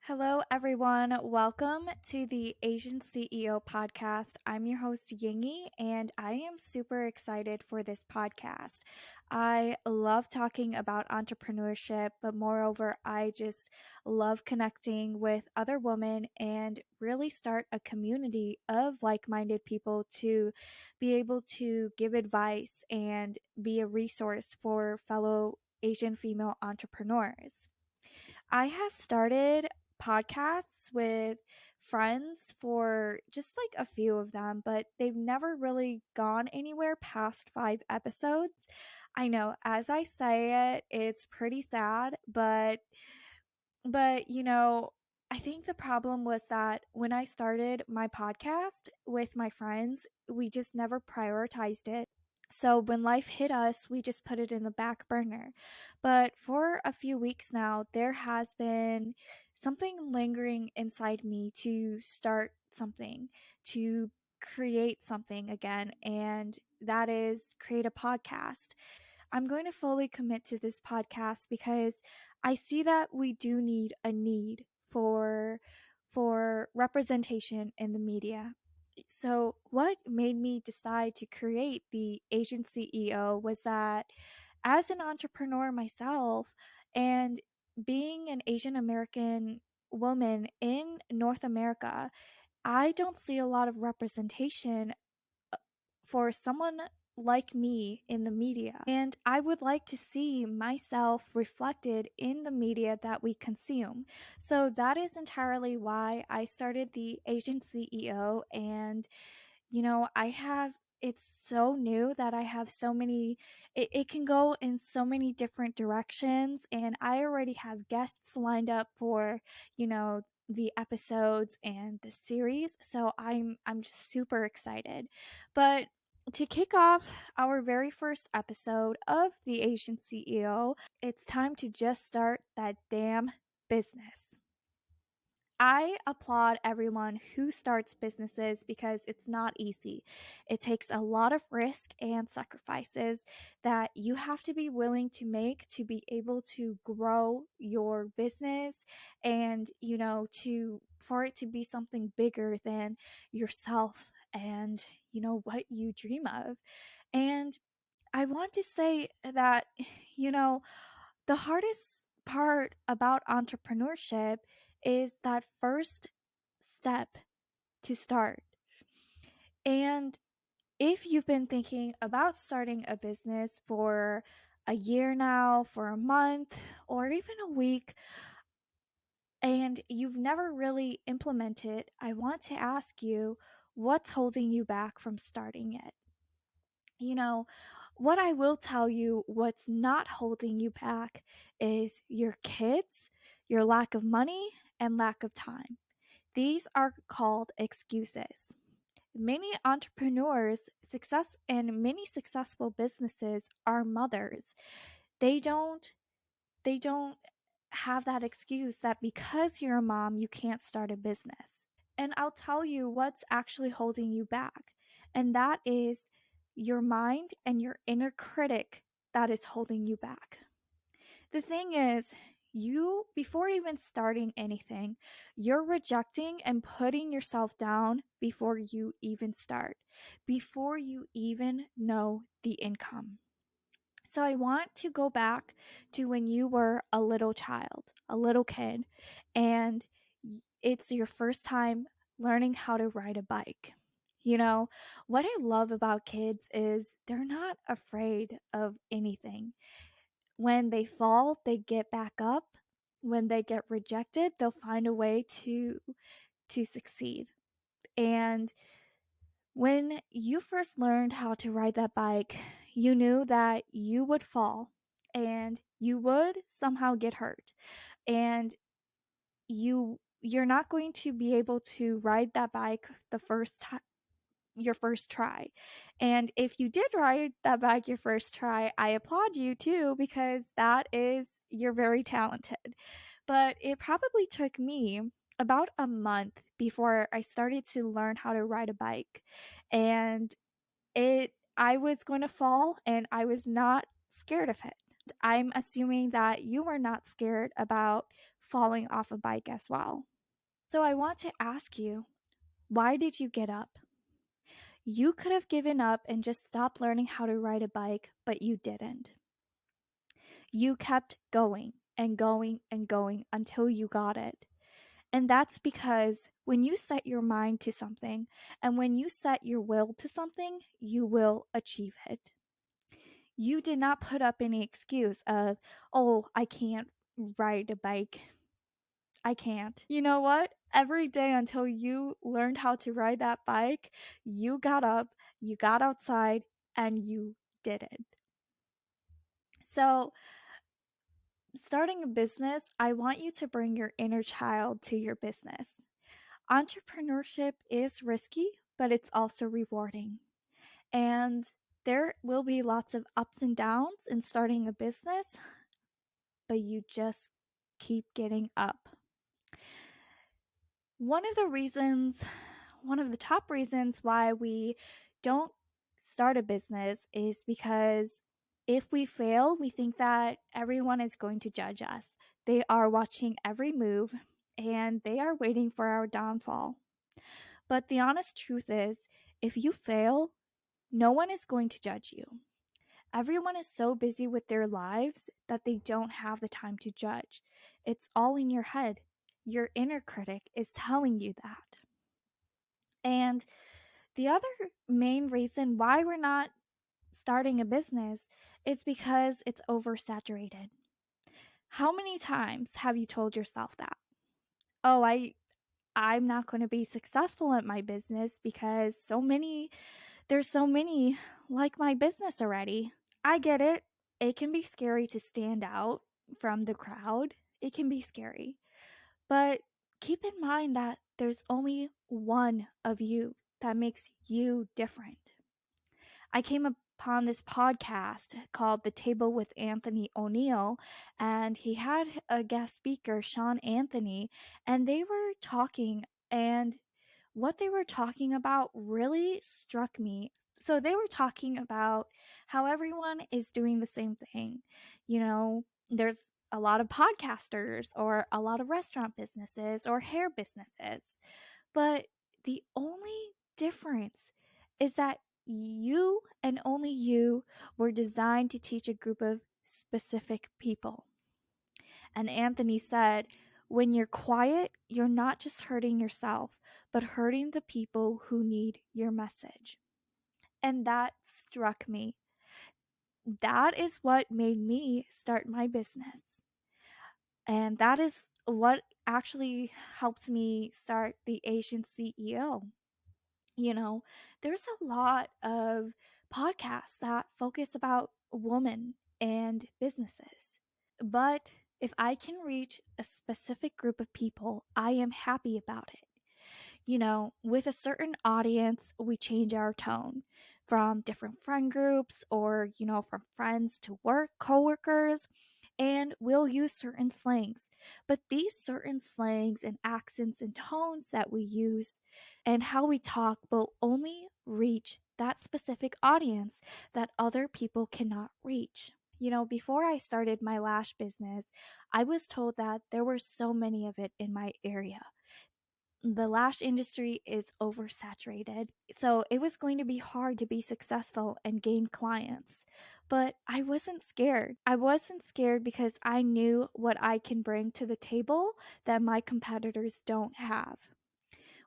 Hello, everyone. Welcome to the Asian CEO podcast. I'm your host, Yingyee, and I am super excited for this podcast. I love talking about entrepreneurship, but moreover, I just love connecting with other women and really start a community of like minded people to be able to give advice and be a resource for fellow Asian female entrepreneurs. I have started podcasts with friends for just like a few of them, but they've never really gone anywhere past 5 episodes. I know as I say it, it's pretty sad, but I think the problem was that when I started my podcast with my friends, we just never prioritized it. So when life hit us, we just put it in the back burner. But for a few weeks now, there has been something lingering inside me to start something, to create something again, and that is create a podcast. I'm going to fully commit to this podcast because I see that we do need a need for representation in the media. So, what made me decide to create the Asian CEO was that as an entrepreneur myself and being an Asian American woman in North America, I don't see a lot of representation for someone like me in the media. And I would like to see myself reflected in the media that we consume. So that is entirely why I started the Asian CEO. And, it's so new that I have so many, it can go in so many different directions. And I already have guests lined up for, the episodes and the series. So I'm just super excited. But to kick off our very first episode of the Asian CEO, it's time to just start that damn business. I applaud everyone who starts businesses because it's not easy. It takes a lot of risk and sacrifices that you have to be willing to make to be able to grow your business and, for it to be something bigger than yourself and, what you dream of. And I want to say that, you know, the hardest part about entrepreneurship is that first step to start. And if you've been thinking about starting a business for a year now, for a month, or even a week, and you've never really implemented, I want to ask you what's holding you back from starting it? What I will tell you, what's not holding you back is your kids, your lack of money, and lack of time. These are called excuses. Many entrepreneurs, success and many successful businesses are mothers. They don't they don't have that excuse that because you're a mom, you can't start a business. And I'll tell you what's actually holding you back. And that is your mind and your inner critic that is holding you back. The thing is, before even starting anything, you're rejecting and putting yourself down before you even start, before you even know the income. So I want to go back to when you were a little child, a little kid, and it's your first time learning how to ride a bike. What I love about kids is they're not afraid of anything. When they fall, they get back up. When they get rejected, they'll find a way to succeed. And when you first learned how to ride that bike, you knew that you would fall and you would somehow get hurt. And you're not going to be able to ride that bike the first time your first try. And if you did ride that bike your first try, I applaud you too because you're very talented. But it probably took me about a month before I started to learn how to ride a bike. And I was going to fall and I was not scared of it. I'm assuming that you were not scared about falling off a bike as well. So I want to ask you, why did you get up? You could have given up and just stopped learning how to ride a bike, but you didn't. You kept going and going and going until you got it. And that's because when you set your mind to something and when you set your will to something, you will achieve it. You did not put up any excuse of, oh, I can't ride a bike. I can't. You know what? Every day until you learned how to ride that bike, you got up, you got outside, and you did it. So, starting a business, I want you to bring your inner child to your business. Entrepreneurship is risky, but it's also rewarding. And there will be lots of ups and downs in starting a business, but you just keep getting up. One of the top reasons why we don't start a business is because if we fail, we think that everyone is going to judge us. They are watching every move and they are waiting for our downfall. But the honest truth is, if you fail, no one is going to judge you. Everyone is so busy with their lives that they don't have the time to judge. It's all in your head. Your inner critic is telling you that. And the other main reason why we're not starting a business is because it's oversaturated. How many times have you told yourself that? Oh, I'm not going to be successful at my business because there's so many like my business already. I get it. It can be scary to stand out from the crowd. It can be scary. But keep in mind that there's only one of you that makes you different. I came upon this podcast called The Table with Anthony O'Neill, and he had a guest speaker, Sean Anthony, and they were talking, and what they were talking about really struck me. So they were talking about how everyone is doing the same thing. You know, there's a lot of podcasters or a lot of restaurant businesses or hair businesses. But the only difference is that you and only you were designed to teach a group of specific people. And Anthony said, when you're quiet, you're not just hurting yourself, but hurting the people who need your message. And that struck me. That is what made me start my business. And that is what actually helped me start the Asian CEO. You know, there's a lot of podcasts that focus about women and businesses. But if I can reach a specific group of people, I am happy about it. You know, with a certain audience, we change our tone from different friend groups or, from friends to work, coworkers, and we'll use certain slangs. But these certain slangs and accents and tones that we use and how we talk will only reach that specific audience that other people cannot reach. You know, before I started my lash business, I was told that there were so many of it in my area. The lash industry is oversaturated, so it was going to be hard to be successful and gain clients. But I wasn't scared. I wasn't scared because I knew what I can bring to the table that my competitors don't have.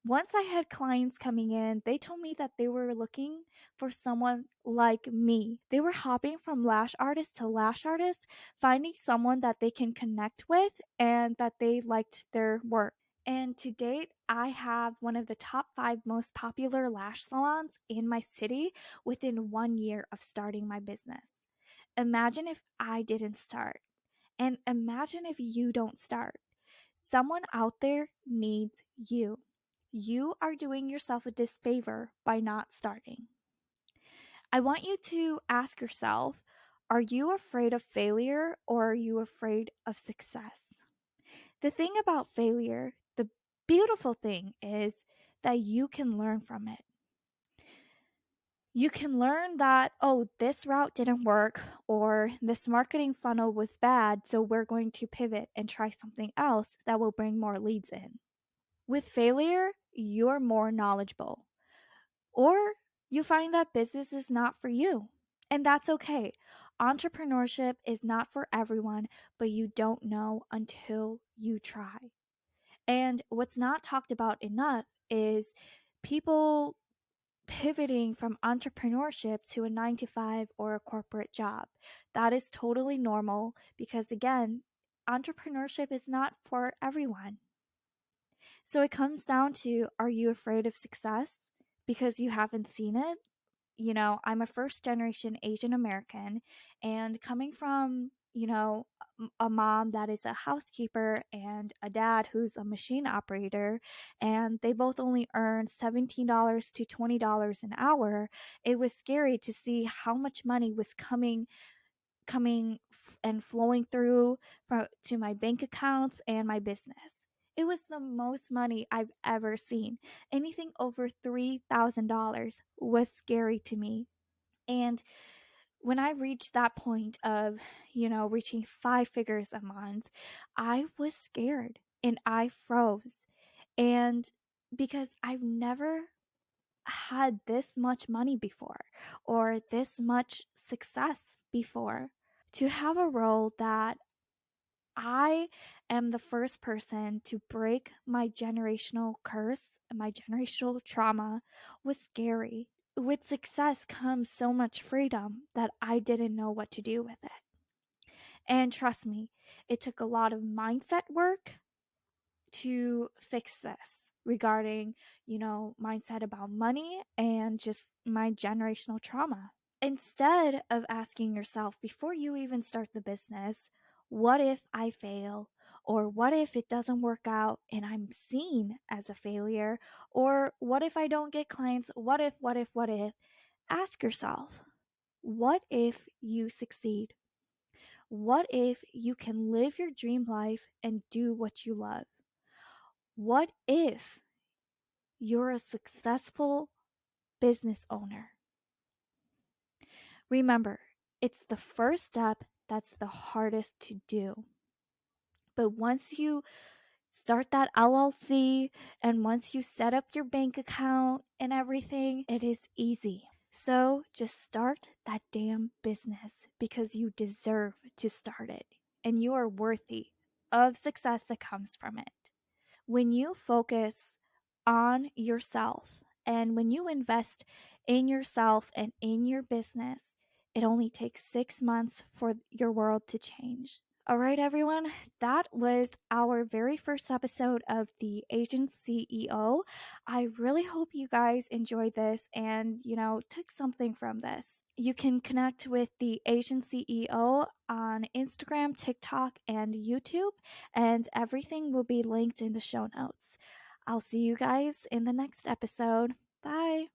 Once I had clients coming in, they told me that they were looking for someone like me. They were hopping from lash artist to lash artist, finding someone that they can connect with and that they liked their work. And to date, I have one of the top 5 most popular lash salons in my city within 1 year of starting my business. Imagine if I didn't start. And imagine if you don't start. Someone out there needs you. You are doing yourself a disfavor by not starting. I want you to ask yourself, are you afraid of failure or are you afraid of success? The thing about failure, the beautiful thing is that you can learn from it. You can learn that, oh, this route didn't work, or this marketing funnel was bad, so we're going to pivot and try something else that will bring more leads in. With failure, you're more knowledgeable. Or you find that business is not for you, and that's okay. Entrepreneurship is not for everyone, but you don't know until you try. And what's not talked about enough is people pivoting from entrepreneurship to a 9 to 5 or a corporate job. That is totally normal because, again, entrepreneurship is not for everyone. So it comes down to, are you afraid of success because you haven't seen it? You know, I'm a first generation Asian American, and coming from, a mom that is a housekeeper and a dad who's a machine operator, and they both only earn $17 to $20 an hour, it was scary to see how much money was and flowing through to my bank accounts and my business. It was the most money I've ever seen. Anything over $3,000 was scary to me. And when I reached that point of, reaching 5 figures a month, I was scared and I froze. And because I've never had this much money before or this much success before, to have a role that I am the first person to break my generational curse and my generational trauma was scary. With success comes so much freedom that I didn't know what to do with it. And trust me, it took a lot of mindset work to fix this regarding, mindset about money and just my generational trauma. Instead of asking yourself before you even start the business, what if I fail? Or what if it doesn't work out and I'm seen as a failure? Or what if I don't get clients? What if? Ask yourself, what if you succeed? What if you can live your dream life and do what you love? What if you're a successful business owner? Remember, it's the first step that's the hardest to do. But once you start that LLC and once you set up your bank account and everything, it is easy. So just start that damn business because you deserve to start it and you are worthy of success that comes from it. When you focus on yourself and when you invest in yourself and in your business, it only takes 6 months for your world to change. All right, everyone, that was our very first episode of The Asian CEO. I really hope you guys enjoyed this and, took something from this. You can connect with The Asian CEO on Instagram, TikTok, and YouTube, and everything will be linked in the show notes. I'll see you guys in the next episode. Bye.